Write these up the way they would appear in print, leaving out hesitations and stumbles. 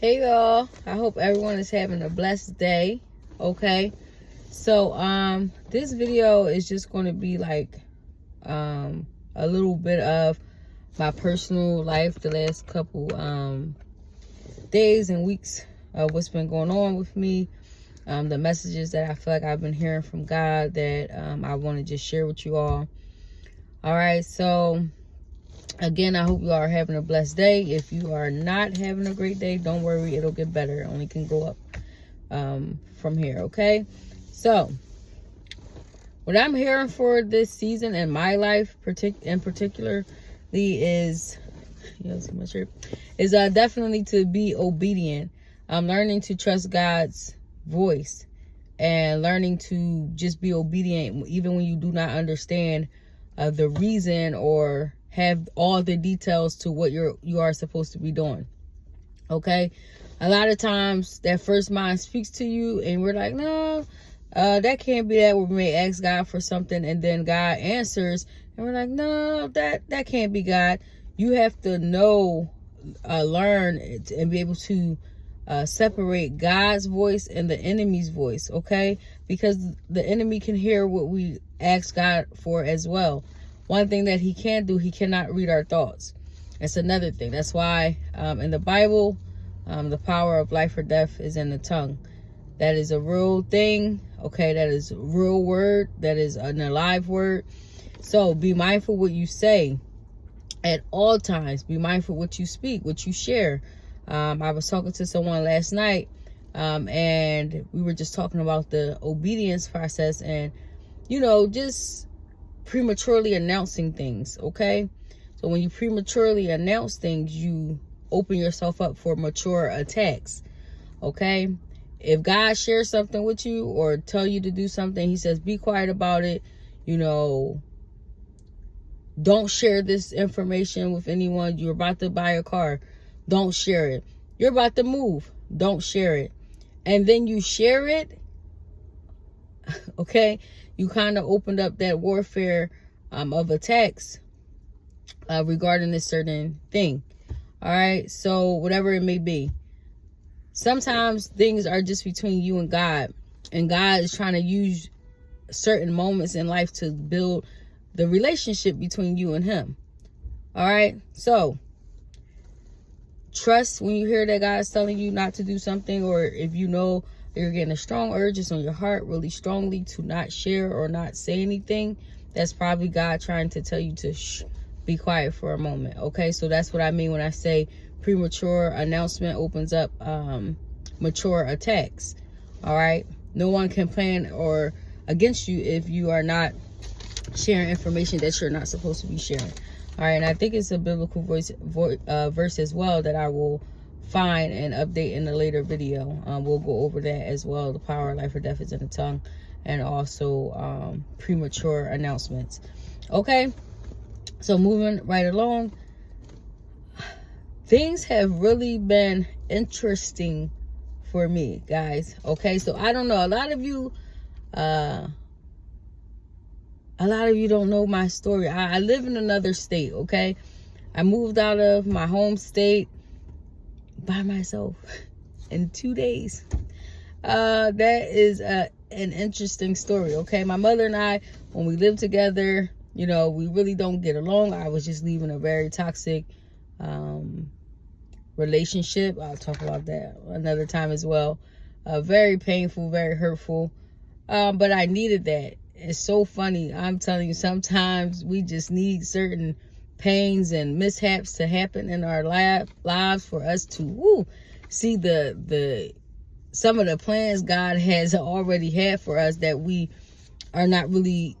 Hey y'all, I hope everyone is having a blessed day. Okay, so this video is just going to be like a little bit of my personal life the last couple days and weeks of what's been going on with me, the messages that I feel like I've been hearing from God that I want to just share with you all. All right, so again, I hope you are having a blessed day. If you are not having a great day, don't worry, it'll get better. It only can go up from here, okay? So, what I'm hearing for this season in my life, in particularly, is, you know, see my shirt, is definitely to be obedient. I'm learning to trust God's voice and learning to just be obedient, even when you do not understand the reason or have all the details to what you are supposed to be doing. Okay, a lot of times that first mind speaks to you and we're like, no, that can't be that. We may ask God for something and then God answers and we're like, no, that can't be God. You have to know, learn and be able to separate God's voice and the enemy's voice. Okay, because the enemy can hear what we ask God for as well. One thing that he can't do, he cannot read our thoughts. That's another thing. That's why in the Bible, the power of life or death is in the tongue. That is a real thing. Okay, that is a real word. That is an alive word. So be mindful what you say at all times. Be mindful what you speak, what you share. I was talking to someone last night and we were just talking about the obedience process and, you know, just prematurely announcing things. Okay, so when you prematurely announce things, you open yourself up for mature attacks. Okay, if God shares something with you or tell you to do something, he says be quiet about it. You know, don't share this information with anyone. You're about to buy a car, don't share it. You're about to move, don't share it. And then you share it. Okay, you kind of opened up that warfare of attacks regarding this certain thing. All right, so whatever it may be, sometimes things are just between you and God is trying to use certain moments in life to build the relationship between you and him. All right, so trust when you hear that God is telling you not to do something, or if you know you're getting a strong urges on your heart really strongly to not share or not say anything, that's probably God trying to tell you to be quiet for a moment. Okay, so that's what I mean when I say premature announcement opens up mature attacks. All right, no one can plan or against you if you are not sharing information that you're not supposed to be sharing. All right, and I think it's a biblical verse as well that I will find and update in a later video. We'll go over that as well. The power of life or death is in the tongue, and also premature announcements. Okay, so moving right along, things have really been interesting for me, guys. Okay, so I don't know, a lot of you don't know my story. I live in another state. Okay, I moved out of my home state by myself in 2 days. That is an interesting story. Okay, my mother and I, when we lived together, you know, we really don't get along. I was just leaving a very toxic relationship. I'll talk about that another time as well. Very painful, very hurtful, but I needed that. It's so funny, I'm telling you, sometimes we just need certain pains and mishaps to happen in our lives for us to see the some of the plans God has already had for us that we are not really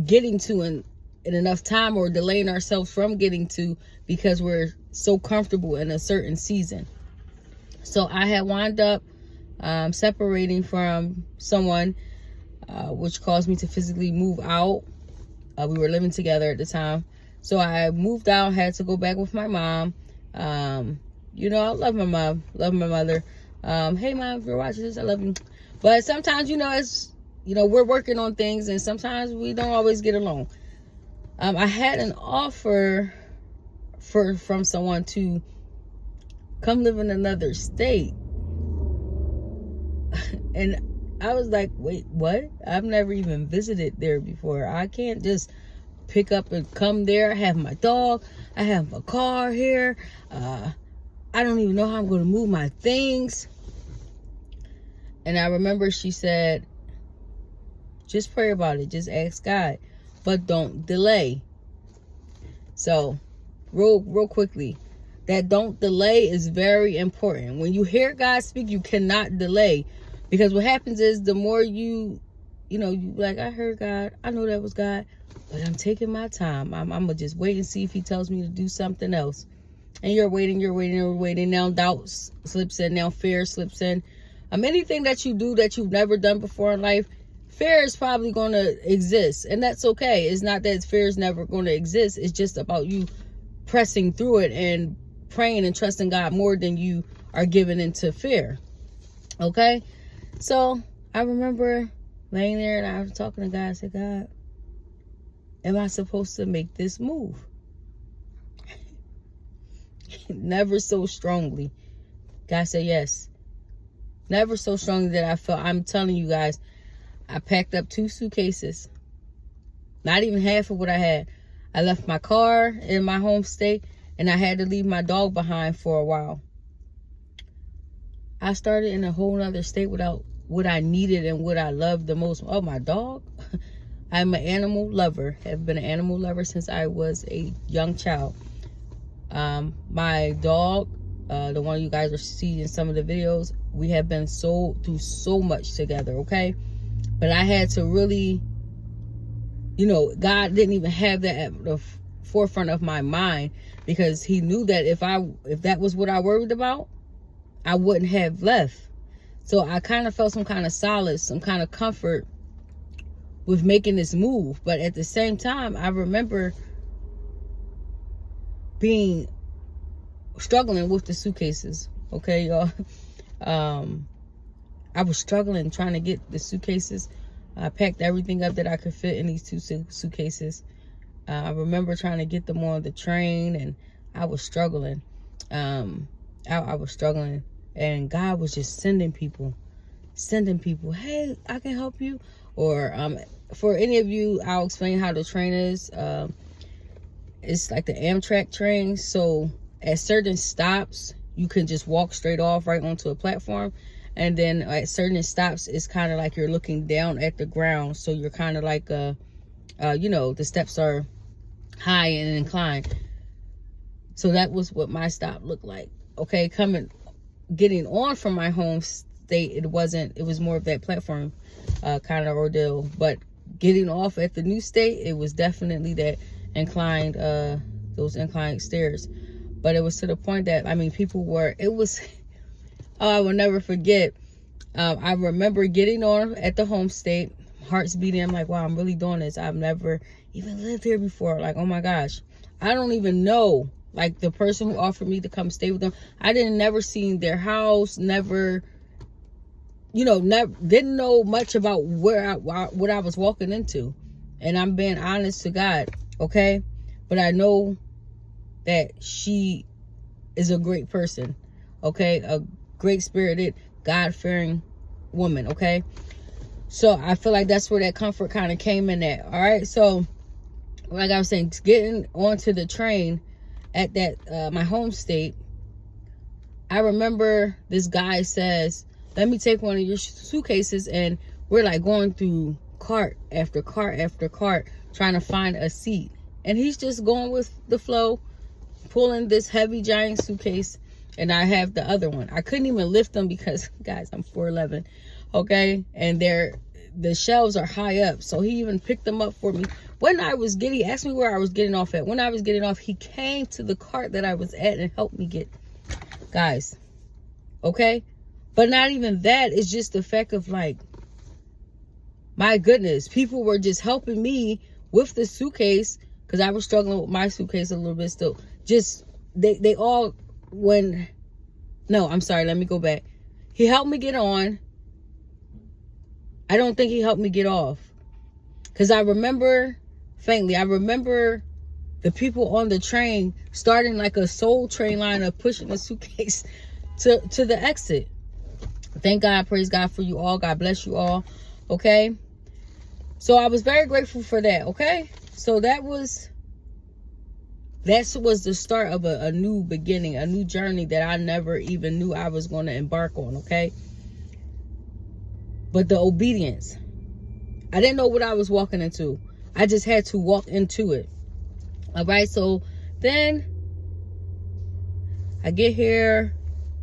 getting to in enough time, or delaying ourselves from getting to because we're so comfortable in a certain season. So I had wound up separating from someone, which caused me to physically move out. We were living together at the time. So I moved out, had to go back with my mom. You know, I love my mom, love my mother. Hey mom, if you're watching this, I love you. But sometimes, you know, it's, you know, we're working on things and sometimes we don't always get along. I had an offer from someone to come live in another state. And I was like, wait, what? I've never even visited there before. I can't just pick up and come there. I have my dog. I have a car here. I don't even know how I'm going to move my things. And I remember she said, just pray about it. Just ask God. But don't delay. So, real quickly, that don't delay is very important. When you hear God speak, you cannot delay. Because what happens is the more you like, I heard God. I know that was God. But I'm taking my time. I'm going to just wait and see if he tells me to do something else. And you're waiting. Now doubt slips in. Now fear slips in. Anything that you do that you've never done before in life, fear is probably going to exist. And that's okay. It's not that fear is never going to exist. It's just about you pressing through it and praying and trusting God more than you are giving into fear. Okay? So I remember laying there and I was talking to God. I said, God, am I supposed to make this move? Never so strongly. God said yes. Never so strongly that I felt. I'm telling you guys, I packed up 2 suitcases. Not even half of what I had. I left my car in my home state, and I had to leave my dog behind for a while. I started in a whole other state without what I needed and what I loved the most. Oh, my dog. I'm an animal lover. Have been an animal lover since I was a young child. My dog, the one you guys are seeing in some of the videos, we have been through so much together, okay? But I had to really, God didn't even have that at the forefront of my mind, because he knew that if that was what I worried about, I wouldn't have left. So I kind of felt some kind of solace, some kind of comfort with making this move. But at the same time, I remember struggling with the suitcases. Okay, y'all. I was struggling trying to get the suitcases. I packed everything up that I could fit in these 2 suitcases. I remember trying to get them on the train, and I was struggling. I was struggling, and God was just sending people. Hey, I can help you. Or for any of you, I'll explain how the train is. It's like the Amtrak train. So at certain stops, you can just walk straight off right onto a platform. And then at certain stops, it's kind of like you're looking down at the ground. So you're kind of like, the steps are high and inclined. So that was what my stop looked like. Okay, getting on from my home state, it was more of that platform kind of ordeal. But getting off at the new state, it was definitely that inclined, those inclined stairs. But it was to the point that, I will never forget. I remember getting on at the home state, hearts beating. I'm like, wow, I'm really doing this. I've never even lived here before. Like, oh my gosh. I don't even know, like, the person who offered me to come stay with them. I never seen their house, never didn't know much about what I was walking into. And I'm being honest to God, okay? But I know that she is a great person, okay? A great-spirited, God-fearing woman, okay? So I feel like that's where that comfort kind of came in at, all right? So, like I was saying, getting onto the train at that my home state, I remember this guy says, let me take one of your suitcases, and we're like going through cart after cart after cart trying to find a seat. And he's just going with the flow, pulling this heavy giant suitcase, and I have the other one. I couldn't even lift them because, guys, I'm 4'11", okay? And the shelves are high up, so he even picked them up for me. He asked me where I was getting off at. When I was getting off, he came to the cart that I was at and helped me get, guys, okay? But not even that. It's just the fact of, like, my goodness, people were just helping me with the suitcase, because I was struggling with my suitcase a little bit still. Just, they all, let me go back. He helped me get on. I don't think he helped me get off. Because I remember, faintly, the people on the train starting like a soul train line of pushing the suitcase to the exit. Thank God, praise God for you all. God bless you all. Okay. So I was very grateful for that. Okay. So that was the start of a new beginning, a new journey that I never even knew I was going to embark on. Okay. But the obedience, I didn't know what I was walking into. I just had to walk into it. All right. So then I get here,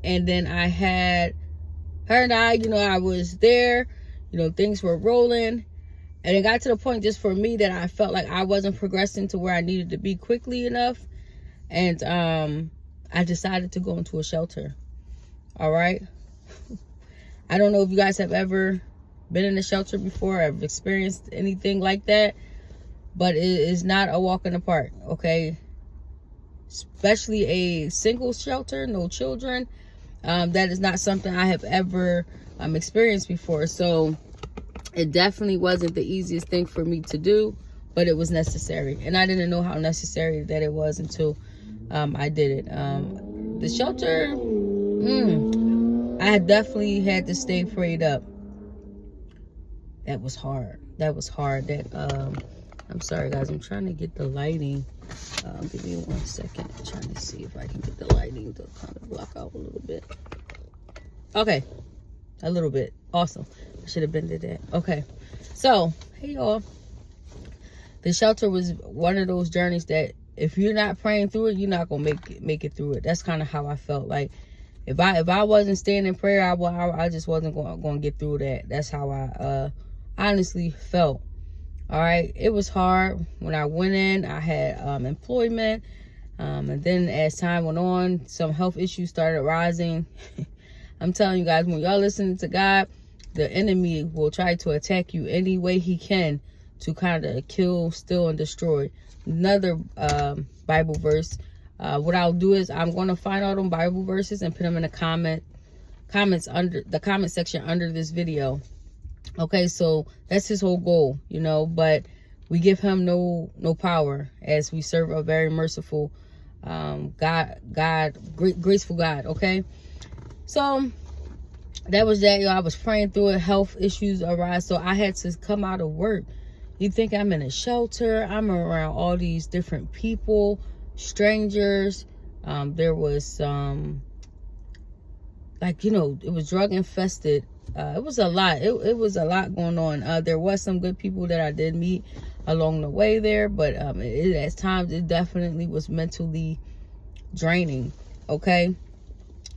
and then I had her and I, I was there, things were rolling, and it got to the point just for me that I felt like I wasn't progressing to where I needed to be quickly enough. And I decided to go into a shelter. All right. I don't know if you guys have ever been in a shelter before, or have experienced anything like that, but it is not a walk in the park. Okay. Especially a single shelter, no children. That is not something I have ever experienced before. So it definitely wasn't the easiest thing for me to do, but it was necessary. And I didn't know how necessary that it was until I did it. The shelter, I definitely had to stay prayed up. That was hard. I'm sorry, guys. I'm trying to get the lighting. Give me 1 second. I'm trying to see if I can get the lighting to kind of block out a little bit. Okay. A little bit. Awesome. I should have been to that. Okay. So, hey, y'all. The shelter was one of those journeys that if you're not praying through it, you're not going to make it through it. That's kind of how I felt. Like, if I wasn't staying in prayer, I just wasn't going to get through that. That's how I honestly felt. All right. It was hard. When I went in, I had employment. And then as time went on, some health issues started rising. I'm telling you guys, when y'all listening to God, the enemy will try to attack you any way he can to kind of kill, steal, and destroy. Another Bible verse. What I'll do is I'm going to find all them Bible verses and put them in the comments under the comment section under this video. Okay, so that's his whole goal, but we give him no power, as we serve a very merciful graceful God. Okay, so that was that, y'all. I was praying through it. Health issues arise, so I had to come out of work. You think I'm in a shelter? I'm around all these different people, strangers. There was it was drug infested. It was a lot. It was a lot going on. There was some good people that I did meet along the way there, but at times it definitely was mentally draining. Okay.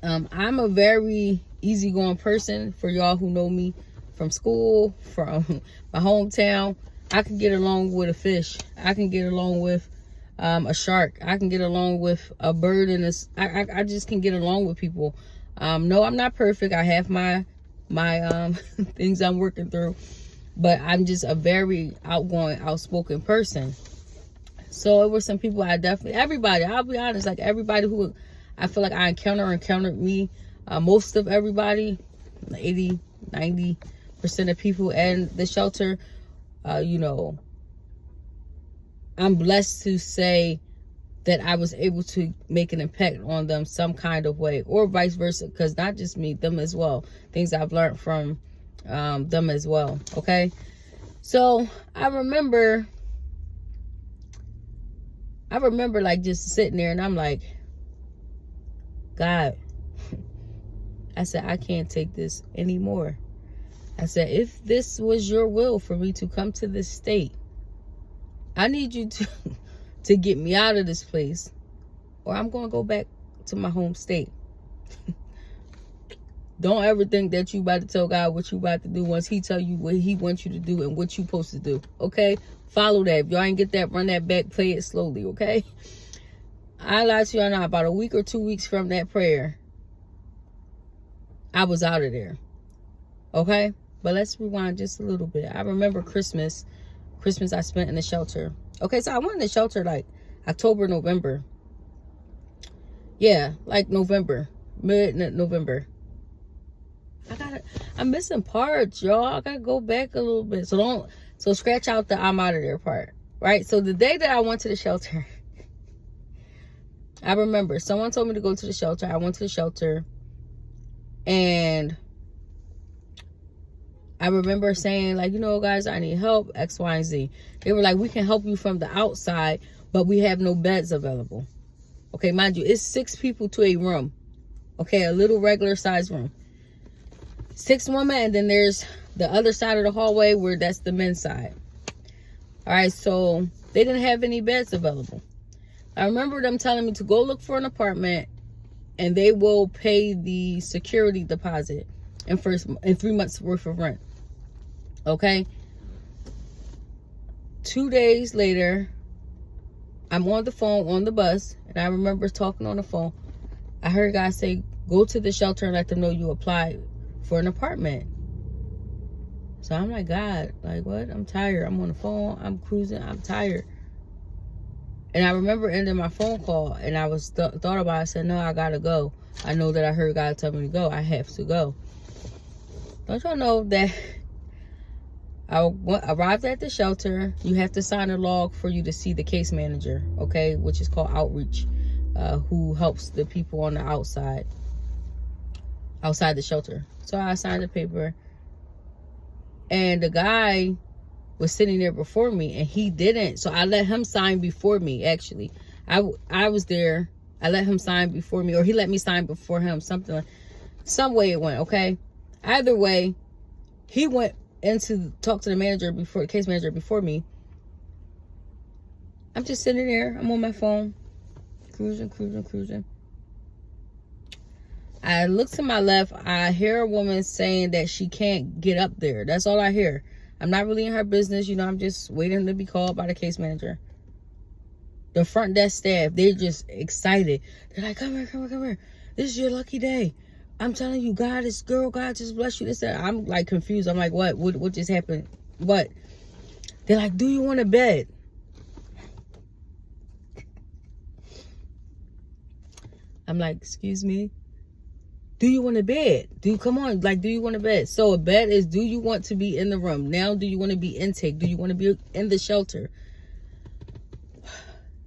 I'm a very easygoing person. For y'all who know me from school, from my hometown, I can get along with a fish. I can get along with a shark. I can get along with a bird, and I just can get along with people. No, I'm not perfect. I have my things I'm working through, but I'm just a very outgoing, outspoken person. So it were some people everybody, I'll be honest, like everybody who I feel like I encountered me. Most of everybody, 80-90% of people in the shelter, I'm blessed to say that I was able to make an impact on them some kind of way, or vice versa, because not just me, them as well. Things I've learned from them as well. Okay, so I remember like just sitting there, and I'm like, God, I said, I can't take this anymore. I said, if this was your will for me to come to this state, I need you to get me out of this place, or I'm going to go back to my home state. Don't ever think that you about to tell God what you about to do once he tell you what he wants you to do and what you supposed to do. Okay? Follow that. If y'all ain't get that, run that back, play it slowly. Okay? I lied to y'all now. About a week or 2 weeks from that prayer, I was out of there. Okay? But let's rewind just a little bit. I remember Christmas I spent in the shelter. Okay, so I went in the shelter like October, November. Yeah, like November, mid-November. I'm missing parts, y'all. I gotta go back a little bit. So scratch out the I'm out of there part, right? So the day that I went to the shelter, I remember someone told me to go to the shelter. I went to the shelter, and I remember saying, like, you know, guys, I need help, X, Y, and Z. They were like, we can help you from the outside, but we have no beds available. Okay, mind you, it's 6 people to a room. Okay, a little regular size room. 6 women, and then there's the other side of the hallway where that's the men's side. All right, so they didn't have any beds available. I remember them telling me to go look for an apartment, and they will pay the security deposit and 3 months worth of rent. Okay. 2 days later, I'm on the phone on the bus, and I remember talking on the phone. I heard guys say, go to the shelter and let them know you applied for an apartment. So I'm like, God, like, what? I'm tired. I'm on the phone. I'm cruising. I'm tired. And I remember ending my phone call, and I was thought about it. I said, no, I gotta go. I know that I heard God tell me to go. I have to go. Don't y'all know that I arrived at the shelter. You have to sign a log for you to see the case manager, okay, which is called outreach, who helps the people on the outside the shelter. So I signed the paper, and the guy was sitting there before me, and he didn't. So I let him sign before me. Actually, I was there. I let him sign before me, or he let me sign before him. Some way it went. Okay. Either way, he went in to talk to the case manager before me. I'm just sitting there. I'm on my phone, cruising. I look to my left. I hear a woman saying that she can't get up there. That's all I hear. I'm not really in her business. You know, I'm just waiting to be called by the case manager. The front desk staff, they're just excited. They're like, come here. This is your lucky day. I'm telling you, God just bless you. I'm like confused. I'm like, what just happened? What? They're like, do you want a bed? I'm like, excuse me? Do you want a bed? Do you want a bed? So a bed is, do you want to be in the room? Now, do you want to be intake? Do you want to be in the shelter?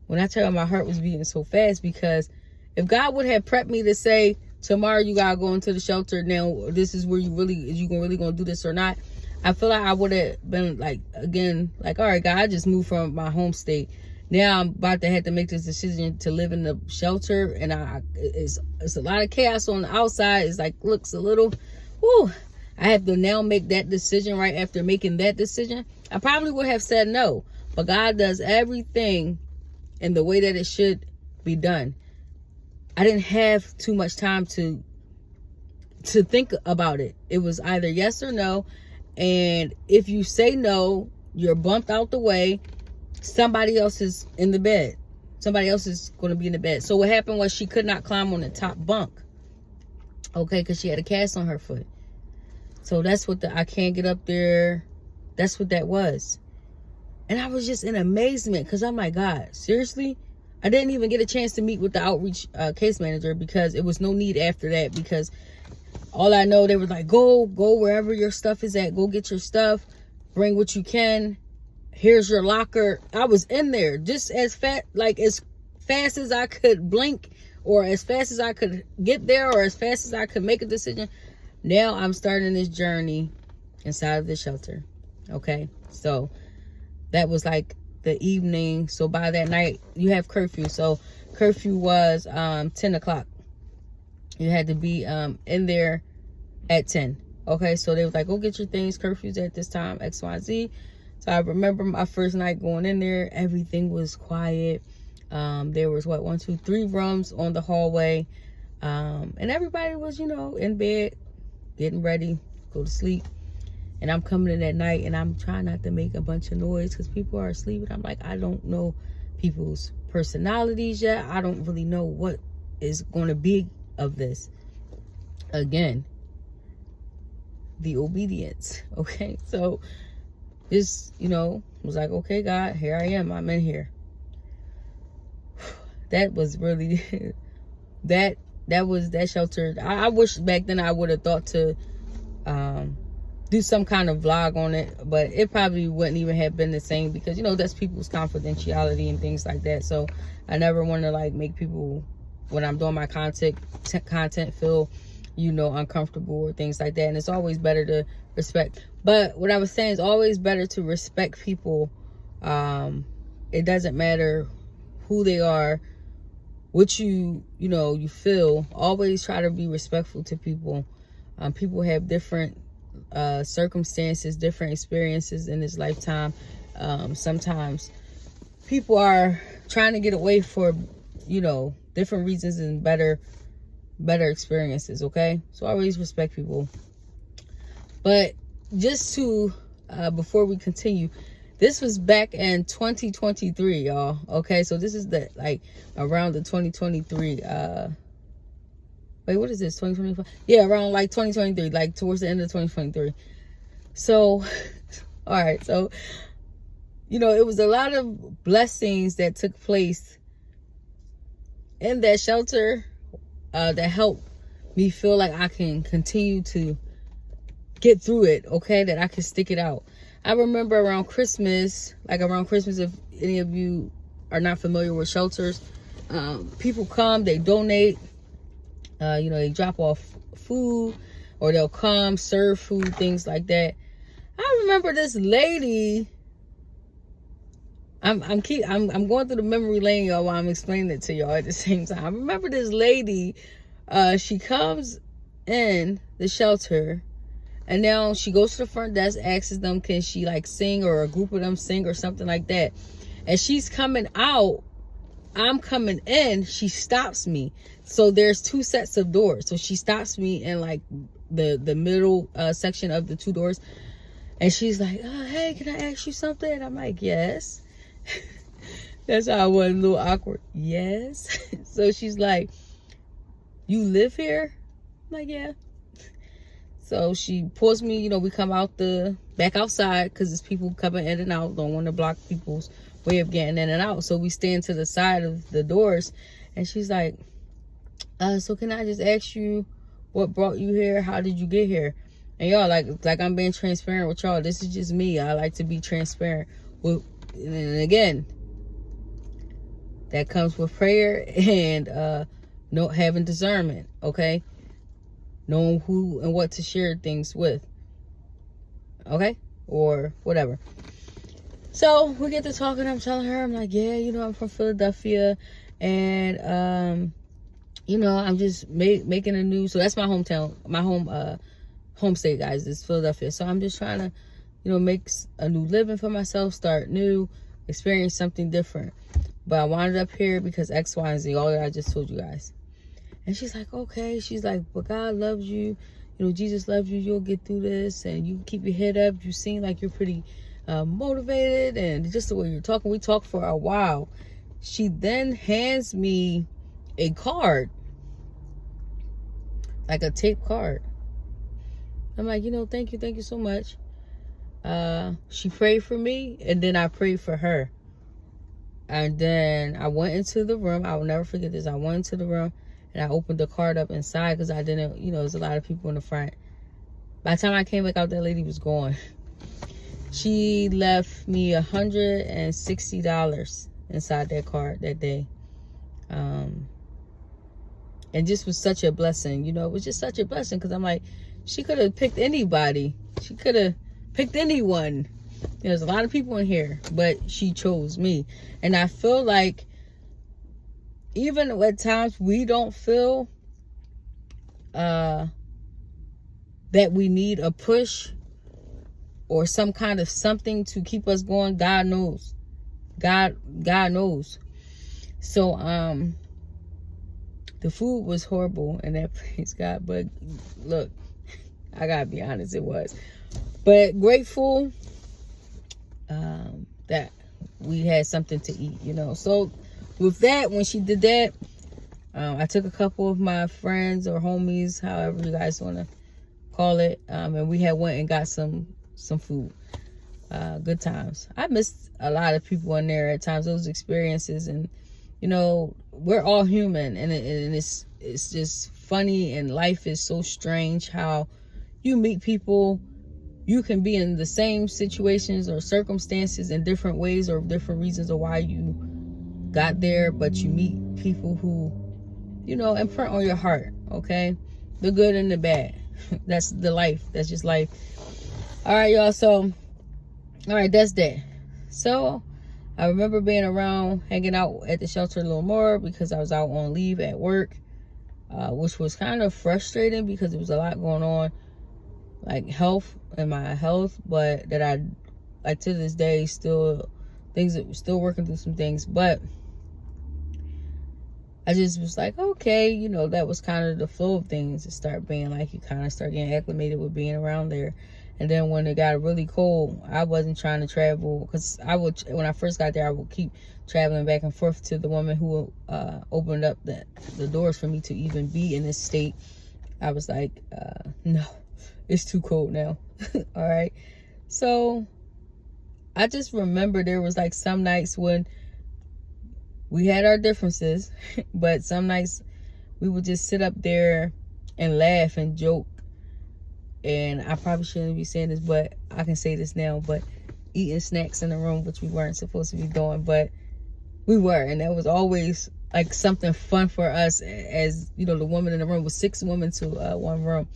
When I tell you, my heart was beating so fast, because if God would have prepped me to say, tomorrow you gotta go into the shelter, now this is where you really gonna do this or not, I feel like I would have been like, again, like, all right, God, I just moved from my home state. Now I'm about to have to make this decision to live in the shelter, and it's a lot of chaos on the outside. It's like, looks a little, whoo. I have to now make that decision. Right after making that decision, I probably would have said no, but God does everything in the way that it should be done. I didn't have too much time to think about it. It was either yes or no, and if you say no, you're bumped out the way. Somebody else is in the bed. Somebody else is going to be in the bed. So what happened was, she could not climb on the top bunk. Okay, because she had a cast on her foot. So that's what I can't get up there. That's what that was. And I was just in amazement, because I'm like, God, seriously? I didn't even get a chance to meet with the outreach case manager, because it was no need after that, because all I know, they were like, go wherever your stuff is at. Go get your stuff. Bring what you can. Here's your locker. I was in there just as fast as I could blink, or as fast as I could get there, or as fast as I could make a decision. Now I'm starting this journey inside of the shelter. Okay. So that was like the evening. So by that night, you have curfew. So curfew was 10 o'clock. You had to be in there at 10. Okay. So they was like, go get your things. Curfew's at this time, X, Y, Z. So I remember my first night going in there. Everything was quiet. There was 1, 2, 3 rooms on the hallway. And everybody was, in bed, getting ready, go to sleep. And I'm coming in at night, and I'm trying not to make a bunch of noise because people are asleep. And I'm like, I don't know people's personalities yet. I don't really know what is going to be of this. Again, the obedience. Okay. So this, was like, okay, God, here I am. I'm in here. That was really, that was that shelter. I wish back then I would have thought to do some kind of vlog on it, but it probably wouldn't even have been the same because, you know, that's people's confidentiality and things like that. So I never want to like make people, when I'm doing my content feel, you know, uncomfortable or things like that. And it's always better to respect. But what I was saying is always better to respect people. It doesn't matter who they are, what you know, you feel. Always try to be respectful to people. People have different circumstances, different experiences in this lifetime. Sometimes people are trying to get away for, you know, different reasons and better experiences. Okay, so always respect people. But just to before we continue, this was back in 2023, y'all. Okay, so this is the like around the 2023 wait, what is this, 2025? Yeah, around like 2023, like towards the end of 2023. So all right, so you know, it was a lot of blessings that took place in that shelter that helped me feel like I can continue to get through it, okay, that I can stick it out. I remember around Christmas, if any of you are not familiar with shelters, people come, they donate, you know, they drop off food, or they'll come serve food, things like that. I remember this lady. I'm going through the memory lane, y'all, while I'm explaining it to y'all at the same time. I remember this lady. She comes in the shelter, and now she goes to the front desk, asks them, can she like sing, or a group of them sing or something like that. And she's coming out, I'm coming in, she stops me. So there's two sets of doors. So she stops me in like the middle section of the two doors. And she's like, oh, hey, can I ask you something? And I'm like, yes. That's how I was, a little awkward. Yes. So she's like, you live here? I'm like, yeah. So she pulls me, you know, we come out back outside because there's people coming in and out. Don't want to block people's way of getting in and out. So we stand to the side of the doors, and she's like, so can I just ask you what brought you here? How did you get here? And y'all, like I'm being transparent with y'all. This is just me. I like to be transparent. And again, that comes with prayer and having discernment, okay? Knowing who and what to share things with, okay? Or whatever. So we get to talking. I'm telling her, I'm like, yeah, you know, I'm from Philadelphia, and you know, I'm just making a new. So that's my hometown, my home state, guys, is Philadelphia. So I'm just trying to, you know, make a new living for myself, start new, experience something different. But I wound up here because X, Y, and Z, all that I just told you guys. And she's like, okay. She's like, but God loves you. You know, Jesus loves you. You'll get through this, and you keep your head up. You seem like you're pretty motivated, and just the way you're talking. We talked for a while. She then hands me a card, like a tape card. I'm like, you know, thank you so much. She prayed for me, and then I prayed for her. And then I went into the room. I will never forget this. I went into the room, and I opened the card up inside because I didn't, you know, there's a lot of people in the front. By the time I came back out, that lady was gone. She left me $160 inside that card that day. And just was such a blessing. You know, it was just such a blessing because I'm like, she could have picked anybody. She could have picked anyone. There's a lot of people in here, but she chose me. And I feel like even at times we don't feel that we need a push or some kind of something to keep us going. God knows. God knows. So the food was horrible in that place, God. But look, I gotta be honest, it was. But grateful that we had something to eat, you know. So with that, when she did that, I took a couple of my friends or homies, however you guys want to call it, and we had went and got some food. Good times. I missed a lot of people in there at times, those experiences, and you know, we're all human, and it's just funny, and life is so strange how you meet people you can be in the same situations or circumstances in different ways or different reasons of why you got there, but you meet people who, you know, imprint on your heart, okay? The good and the bad. That's the life. That's just life. All right, y'all. So, all right, that's that. So, I remember being around, hanging out at the shelter a little more because I was out on leave at work, which was kind of frustrating because there was a lot going on, like health and my health, but that I, like to this day, still working through some things, but I just was like, okay, you know, that was kind of the flow of things. It started being like you kind of start getting acclimated with being around there. And then when it got really cold, I wasn't trying to travel because when I first got there, I would keep traveling back and forth to the woman who opened up the doors for me to even be in this state. I was like, no, it's too cold now. All right. So I just remember there was like some nights when we had our differences, but some nights we would just sit up there and laugh and joke. And I probably shouldn't be saying this, but I can say this now, but eating snacks in the room, which we weren't supposed to be doing, but we were. And that was always like something fun for us, as, you know, the woman in the room was 6 women to one room.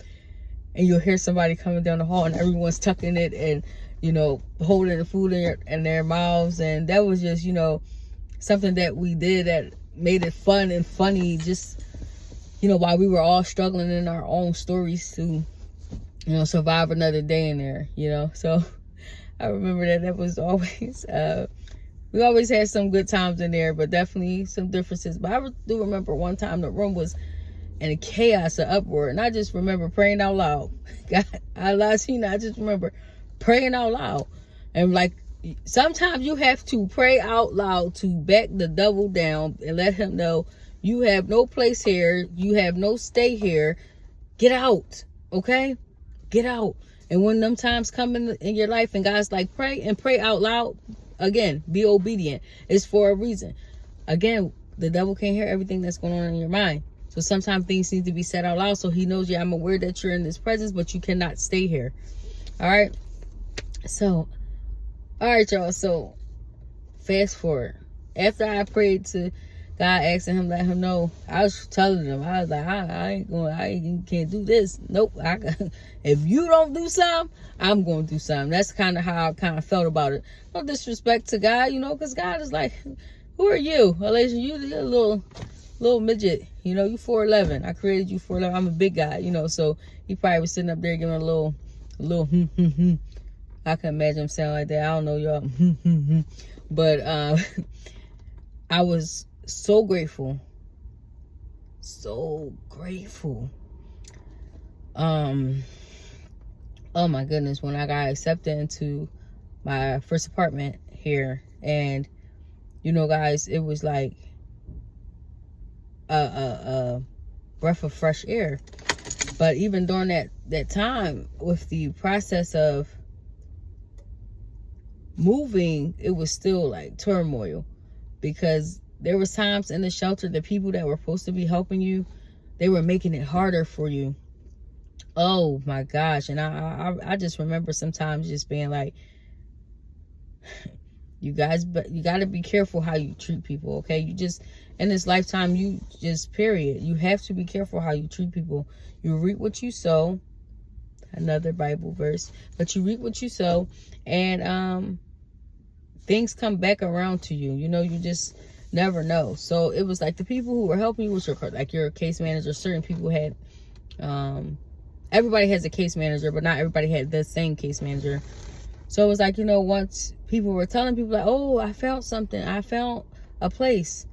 And you'll hear somebody coming down the hall and everyone's tucking it and, you know, holding the food in their mouths. And that was just, you know, something that we did that made it fun and funny, just, you know, while we were all struggling in our own stories to, you know, survive another day in there, you know. So I remember that was always, we always had some good times in there, but definitely some differences. But I do remember one time the room was in a chaos, an uproar, and I just remember praying out loud. God, I just remember praying out loud. And like, sometimes you have to pray out loud to back the devil down and let him know you have no place here. You have no stay here. Get out. Okay? Get out. And when them times come in your life and God's like, pray and pray out loud, again, be obedient. It's for a reason. Again, the devil can't hear everything that's going on in your mind. So sometimes things need to be said out loud so he knows, yeah, I'm aware that you're in this presence, but you cannot stay here. All right? So, all right, y'all. So, fast forward. After I prayed to God, asking him, let him know, I was telling him, I was like, I can't do this. Nope. If you don't do something, I'm going to do something. That's kind of how I kind of felt about it. No disrespect to God, you know, because God is like, who are you? Elijah, you're a little midget. You know, you 4'11". I created you 4'11". I'm a big guy, you know, so he probably was sitting up there giving a little I can imagine him sound like that. I don't know, y'all. But I was so grateful. So grateful. Oh my goodness, when I got accepted into my first apartment here, and you know, guys, it was like a breath of fresh air. But even during that time, with the process of moving, it was still like turmoil, because there was times in the shelter, the people that were supposed to be helping you, they were making it harder for you. Oh my gosh. And I just remember sometimes just being like, you guys, but you got to be careful how you treat people. Okay. You just, in this lifetime, you just, period, you have to be careful how you treat people. You reap what you sow. Another Bible verse. But you reap what you sow, and things come back around to you. You know, you just never know. So it was like the people who were helping you, was like your case manager. Certain people had, everybody has a case manager, but not everybody had the same case manager. So it was like, you know, once people were telling people like, oh, I found something, I found a place,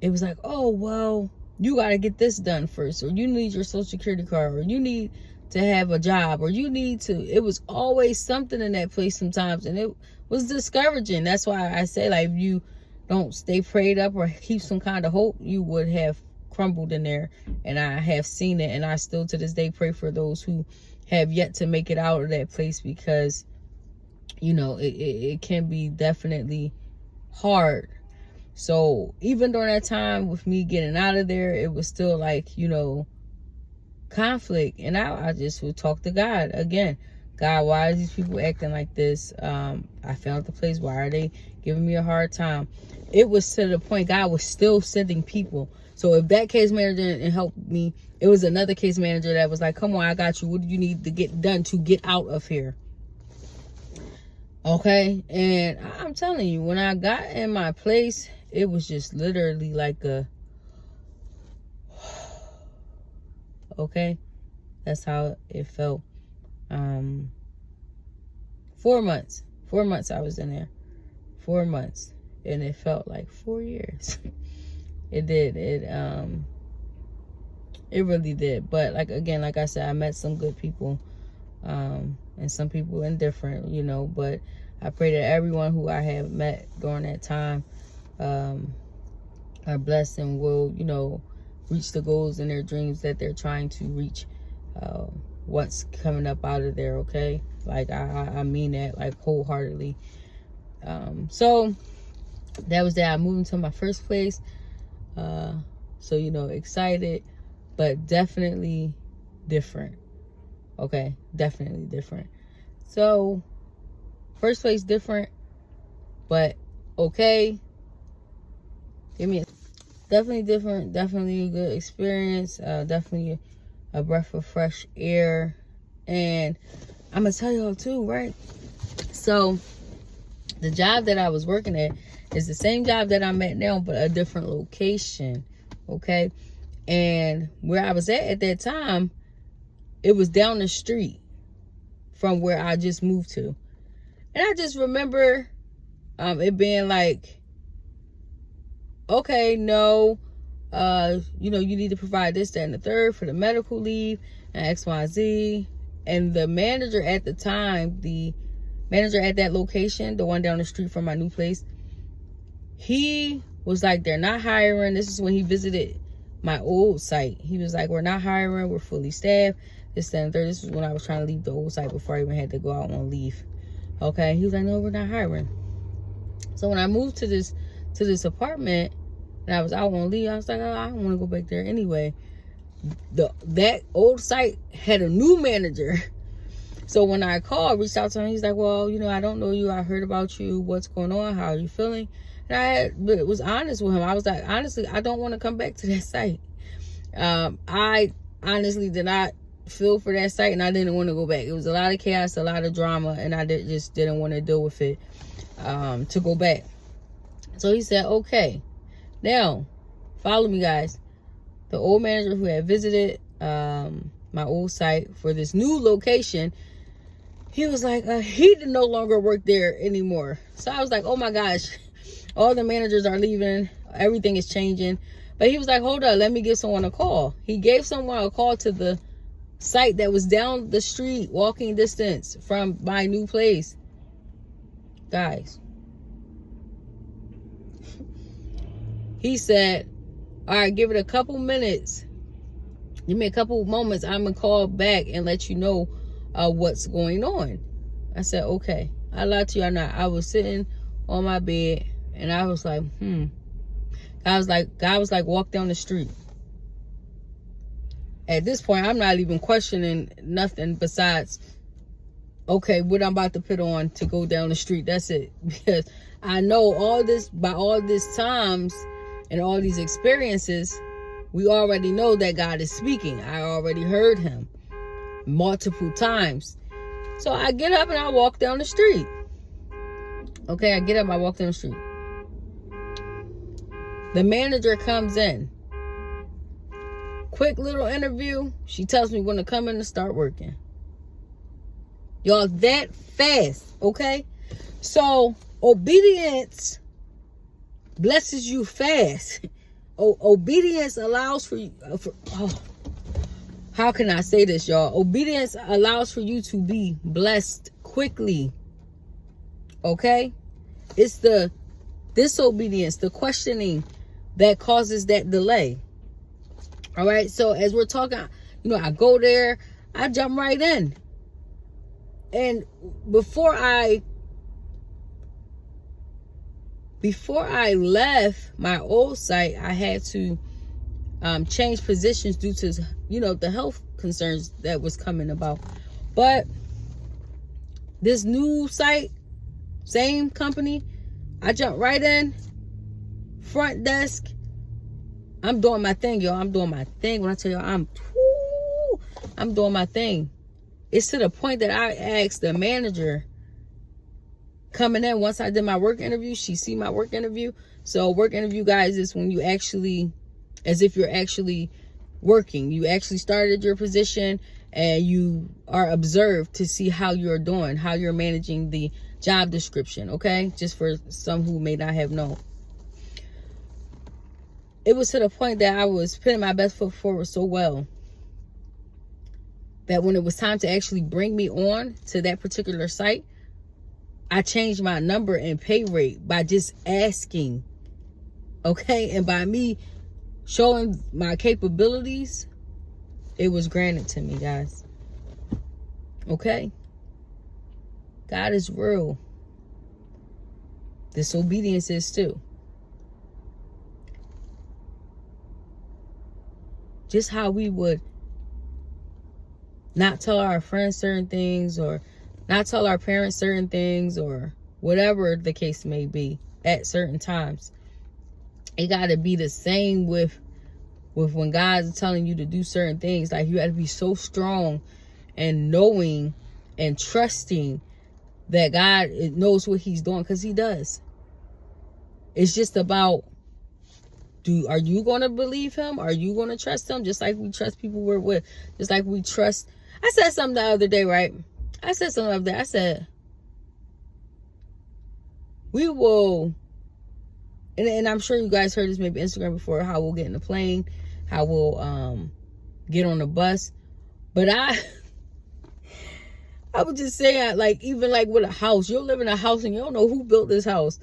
it was like, oh, well, you got to get this done first, or you need your social security card, or you need to have a job, or you need to, it was always something in that place sometimes, and it was discouraging. That's why I say, like, if you don't stay prayed up or keep some kind of hope, you would have crumbled in there. And I have seen it, and I still to this day pray for those who have yet to make it out of that place, because you know, it can be definitely hard. So even during that time with me getting out of there, it was still like, you know, conflict. And I just would talk to God again. God, why are these people acting like this? I found the place. Why are they giving me a hard time? It was to the point God was still sending people. So if that case manager didn't help me, it was another case manager that was like, come on, I got you. What do you need to get done to get out of here? Okay. And I'm telling you, when I got in my place, it was just literally like a, okay. That's how it felt. 4 months. 4 months I was in there. 4 months. And it felt like 4 years. It did. It really did. But like I said, I met some good people. And some people indifferent, you know, but I pray that everyone who I have met during that time are blessed and will, you know, reach the goals and their dreams that they're trying to reach once coming up out of there, okay? Like, I mean that, like, wholeheartedly. So, that was that. I moved into my first place. So, you know, excited, but definitely different. Okay, definitely different. So, first place different, but okay. Definitely different. Definitely a good experience. Definitely a breath of fresh air. And I'm gonna tell y'all too, right? So, the job that I was working at is the same job that I'm at now, but a different location. Okay, and where I was at that time, it was down the street from where I just moved to. And I just remember it being like, okay, no, you know, you need to provide this, that, and the third for the medical leave and X, Y, Z. And the manager at the time, the manager at that location, the one down the street from my new place, he was like, they're not hiring. This is when he visited my old site. He was like, we're not hiring. We're fully staffed. This, that, and third. This was when I was trying to leave the old site before I even had to go out on leave. Okay. He was like, no, we're not hiring. So when I moved to this apartment and I was out on leave, I was like, oh, I don't want to go back there anyway. That old site had a new manager. So when I reached out to him, he's like, well, you know, I don't know you. I heard about you. What's going on? How are you feeling? And but was honest with him. I was like, honestly, I don't want to come back to that site. I honestly did not feel for that site, and I didn't want to go back. It was a lot of chaos, a lot of drama, and I just didn't want to deal with it to go back. So he said, okay. Now, follow me, guys. The old manager who had visited my old site for this new location, he was like, he no longer work there anymore. So I was like, oh my gosh, all the managers are leaving. Everything is changing. But he was like, hold up, let me give someone a call. He gave someone a call to the site that was down the street, walking distance from my new place. Guys. He said, all right, give it a couple minutes. Give me a couple moments. I'm going to call back and let you know what's going on. I said, okay. I lied to you or not. I was sitting on my bed and I was like, God was like, walk down the street. At this point, I'm not even questioning nothing besides, okay, what I'm about to put on to go down the street. That's it. Because I know all this, by all these times and all these experiences, we already know that God is speaking. I already heard him multiple times. So I get up and I walk down the street. Okay, I get up, I walk down the street. The manager comes in. Quick little interview. She tells me when to come in and start working. Y'all, that fast, okay? So, obedience blesses you fast. Obedience allows for you... how can I say this, y'all? Obedience allows for you to be blessed quickly. Okay? It's the disobedience, the questioning that causes that delay. All right? So as we're talking, you know, I go there, I jump right in. And before I left my old site, I had to change positions due to, you know, the health concerns that was coming about. But This new site, same company, I jumped right in, front desk. I'm doing my thing, y'all. I'm doing my thing. When I tell y'all, I'm doing my thing. It's to the point that I asked the manager coming in, once I did my work interview, she see my work interview. So work interview, guys, is when you actually, as if you're actually working. You actually started your position and you are observed to see how you're doing, how you're managing the job description, okay? Just for some who may not have known. It was to the point that I was putting my best foot forward so well that when it was time to actually bring me on to that particular site, I changed my number and pay rate by just asking, okay? And by me showing my capabilities, it was granted to me, guys. Okay? God is real. Disobedience is too. Just how we would not tell our friends certain things, or not tell our parents certain things, or whatever the case may be at certain times. It got to be the same with when God's telling you to do certain things. Like, you got to be so strong and knowing and trusting that God knows what he's doing, because he does. It's just about, are you going to believe him? Are you going to trust him? Just like we trust people we're with. Just like we trust. I said something the other day, right? I said, we will, and I'm sure you guys heard this maybe Instagram before, how we'll get in the plane, how we'll get on the bus. But I would just say, like, even like with a house, you'll live in a house and you don't know who built this house.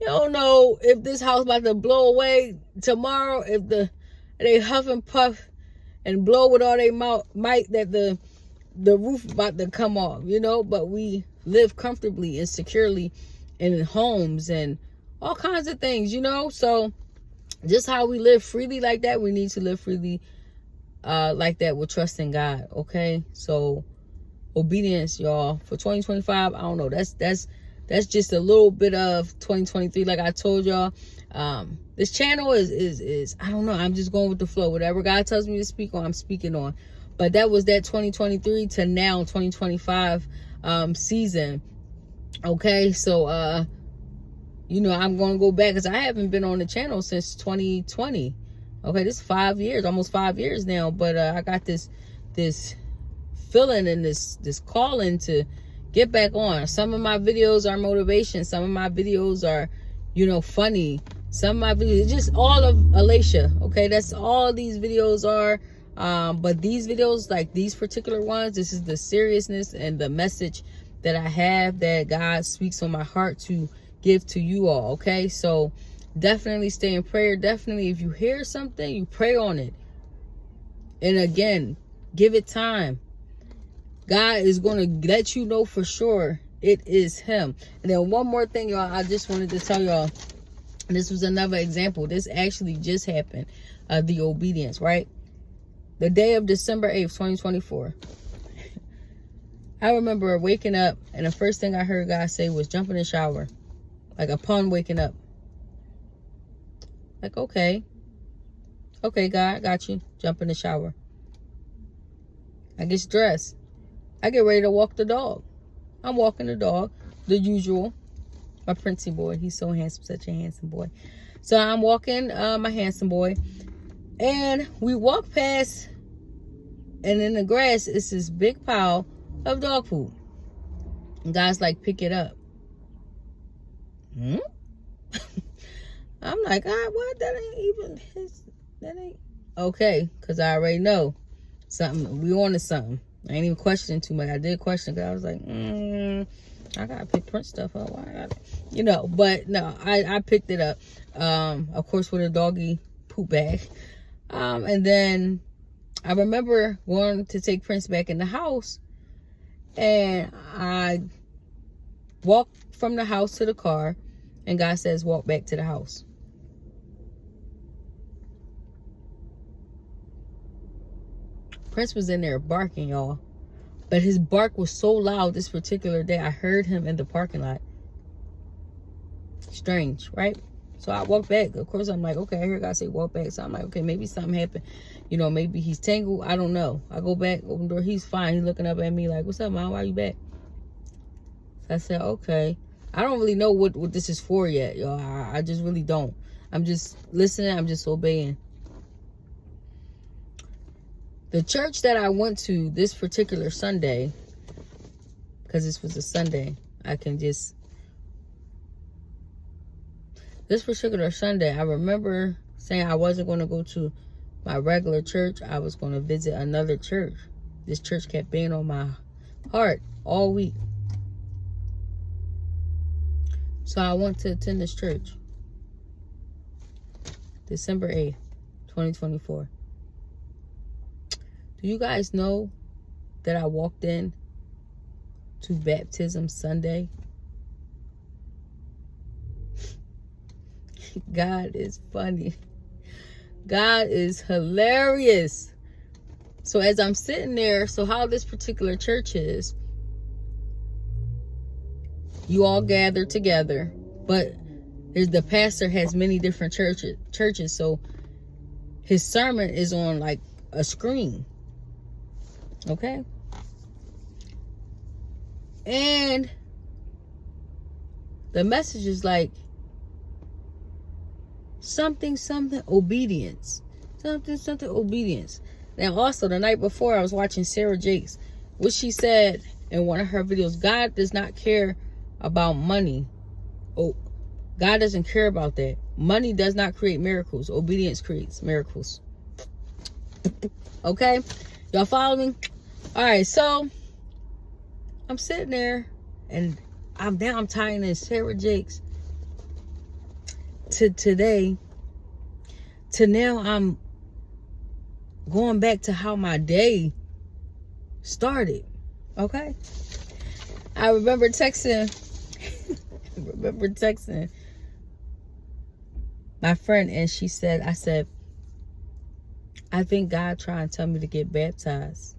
You don't know if this house about to blow away tomorrow, if they huff and puff and blow with all they might, that the roof about to come off, you know. But we live comfortably and securely in homes and all kinds of things, you know. So just how we live freely like that, we need to live freely like that with trust in God, okay? So obedience, y'all, for 2025. I don't know, that's just a little bit of 2023. Like I told y'all, this channel is I don't know, I'm just going with the flow. Whatever God tells me to speak on, I'm speaking on. But that was that 2023 to now 2025 season. Okay, so you know, I'm gonna go back because I haven't been on the channel since 2020. Okay, this is 5 years, almost 5 years now. But I got this feeling and this calling to get back on. Some of my videos are motivation. Some of my videos are, you know, funny. Some of my videos, just all of Alicia. Okay, that's all these videos are. But these videos, like these particular ones, this is the seriousness and the message that I have, that God speaks on my heart to give to you all. Okay, so definitely stay in prayer. Definitely, if you hear something, you pray on it. And again, give it time. God is going to let you know for sure it is him. And then one more thing, y'all, I just wanted to tell y'all, this was another example. This actually just happened, the obedience, right? The day of December 8th, 2024. I remember waking up and the first thing I heard God say was jump in the shower. Like upon waking up. Like, okay, God, got you. Jump in the shower. I get dressed. I get ready to walk the dog. I'm walking the dog, the usual. My Princey boy, he's so handsome, such a handsome boy. So I'm walking my handsome boy, and we walk past, and in the grass is this big pile of dog food. And God's like, pick it up. I'm like, what? That ain't even his. That ain't okay, because I already know something. We wanted something. I ain't even questioning too much. I did question, because I was like, I gotta pick Prince stuff up. Why I gotta, you know? But no, I picked it up. Of course, with a doggy poop bag. And then I remember wanting to take Prince back in the house, and I walked from the house to the car, and God says, walk back to the house. Prince was in there barking, y'all. But his bark was so loud this particular day. I heard him in the parking lot. Strange, right? So I walked back. Of course, I'm like, okay, I hear God say walk back. So I'm like, okay, maybe something happened. You know, maybe he's tangled. I don't know. I go back, open the door. He's fine. He's looking up at me like, what's up, Mom? Why are you back? So I said, okay. I don't really know what this is for yet, y'all. I just really don't. I'm just listening. I'm just obeying. The church that I went to this particular Sunday, because this was a Sunday, this particular Sunday, I remember saying I wasn't going to go to my regular church. I was going to visit another church. This church kept being on my heart all week. So I went to attend this church. December 8th, 2024. Do you guys know that I walked in to Baptism Sunday? God is funny. God is hilarious. So as I'm sitting there, so how this particular church is, you all gather together, but the pastor has many different churches, so his sermon is on like a screen. Okay? And the message is like something obedience. Something obedience. Now also the night before I was watching Sarah Jakes, what she said in one of her videos, God does not care about money. Oh, God doesn't care about that. Money does not create miracles. Obedience creates miracles. Okay? Y'all follow me? All right, so I'm sitting there and I'm tying in Sarah Jakes to today, to now I'm going back to how my day started. Okay? I remember texting my friend, and she said, I think God trying to tell me to get baptized.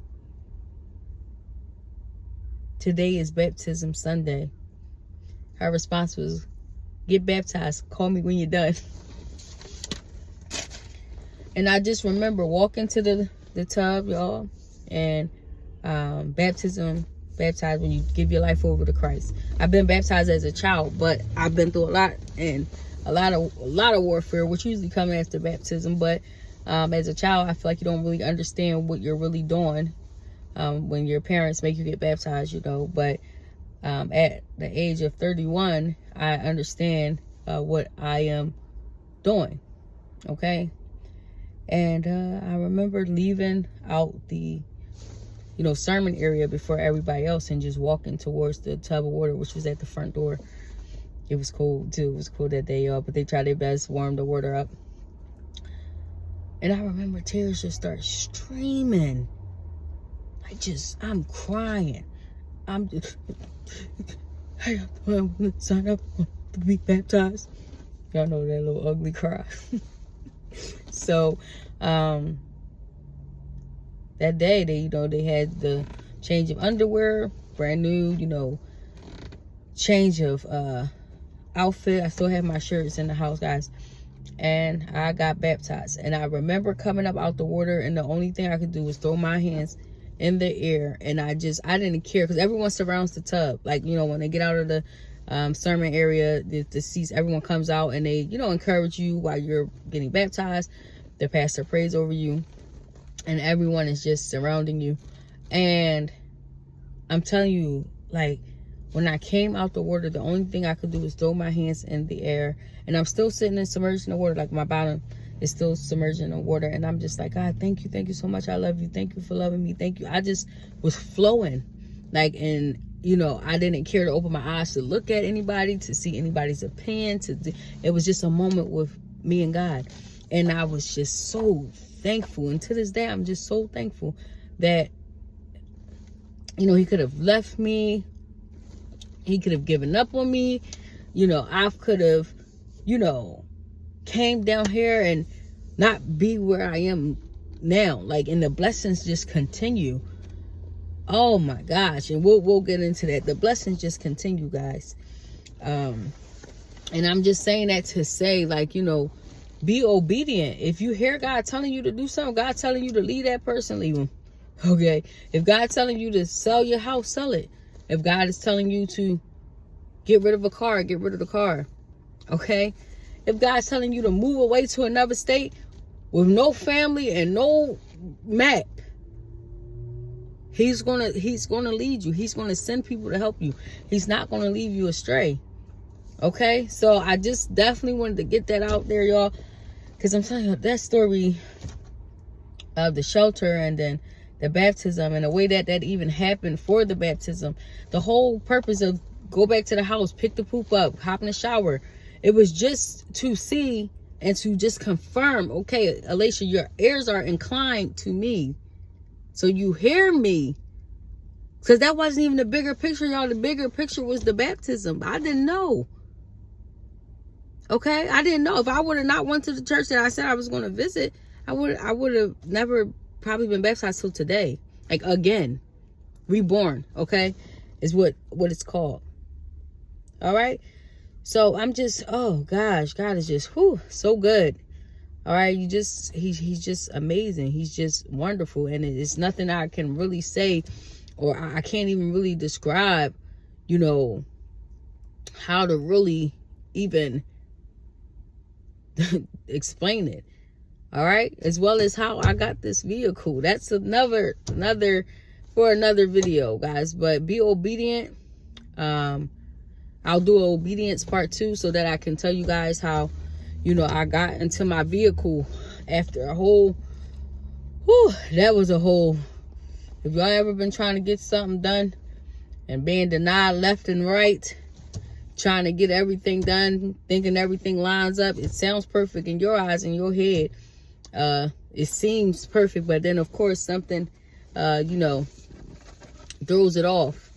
Today is Baptism Sunday. Her response was, get baptized. Call me when you're done. And I just remember walking to the tub, y'all, and baptized when you give your life over to Christ. I've been baptized as a child, but I've been through a lot, and a lot of warfare, which usually comes after baptism. But as a child, I feel like you don't really understand what you're really doing when your parents make you get baptized, you know. But at the age of 31, I understand what I am doing. Okay. And I remember leaving out the sermon area before everybody else and just walking towards the tub of water, which was at the front door. It was cold too. It was cold that day, but they tried their best to warm the water up. And I remember tears just start streaming. I'm crying. I'm just, hey, I'm gonna sign up to be baptized. Y'all know that little ugly cry. So, that day, they had the change of underwear, brand new, change of outfit. I still have my shirts in the house, guys. And I got baptized. And I remember coming up out the water, and the only thing I could do was throw my hands in the air. And I didn't care, because everyone surrounds the tub. Like, when they get out of the sermon area, the seats, everyone comes out and they, encourage you while you're getting baptized. The pastor prays over you, and everyone is just surrounding you. And I'm telling you, like, when I came out the water, the only thing I could do was throw my hands in the air. And I'm still sitting and submerged in the water. Like, my bottom is still submerged in the water. And I'm just like, God, thank you so much. I love you. Thank you for loving me. Thank you. I just was flowing. Like, and I didn't care to open my eyes to look at anybody, to see anybody's opinion. It was just a moment with me and God. And I was just so thankful. And to this day, I'm just so thankful that, he could have left me. He could have given up on me. I could have, came down here and not be where I am now. Like, and the blessings just continue. Oh my gosh. And we'll get into that. The blessings just continue, guys. And I'm just saying that to say, like, you know, be obedient. If you hear God telling you to do something, God telling you to leave that person, leave them. Okay. If God's telling you to sell your house, sell it. If God is telling you to get rid of a car, get rid of the car. Okay. If God's telling you to move away to another state with no family and no map, He's gonna lead you. He's gonna send people to help you. He's not gonna leave you astray. Okay, so I just definitely wanted to get that out there, y'all, because I'm telling you that story of the shelter and then the baptism and the way that even happened for the baptism. The whole purpose of go back to the house, pick the poop up, hop in the shower. It was just to see and to just confirm, okay, Alicia, your ears are inclined to me. So you hear me. Because that wasn't even the bigger picture, y'all. The bigger picture was the baptism. I didn't know. Okay? I didn't know. If I would have not went to the church that I said I was going to visit, I would have never probably been baptized till today. Like, again. Reborn. Okay? Is what it's called. All right? So I'm just, oh gosh, God is just, so good. All right, he's just amazing. He's just wonderful. And it's nothing I can really say, or I can't even really describe, you know, how to really even explain it. All right, as well as how I got this vehicle. That's another for another video, guys. But be obedient. I'll do an obedience part 2 so that I can tell you guys how, you know, I got into my vehicle after a whole, that was a whole, if y'all ever been trying to get something done and being denied left and right, trying to get everything done, thinking everything lines up, it sounds perfect in your eyes, in your head. It seems perfect, but then of course something, you know, throws it off.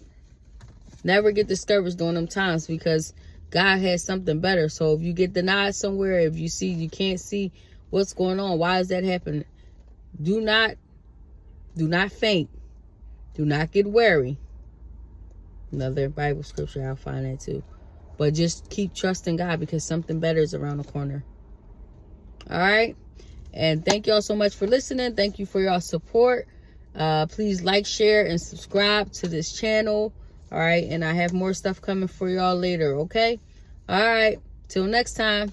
Never get discouraged during them times because God has something better. So if you get denied somewhere, if you can't see what's going on, why is that happening? Do not faint. Do not get weary. Another Bible scripture, I'll find that too. But just keep trusting God because something better is around the corner. All right. And thank y'all so much for listening. Thank you for y'all support. Please like, share, and subscribe to this channel. All right. And I have more stuff coming for y'all later. Okay. All right. Till next time.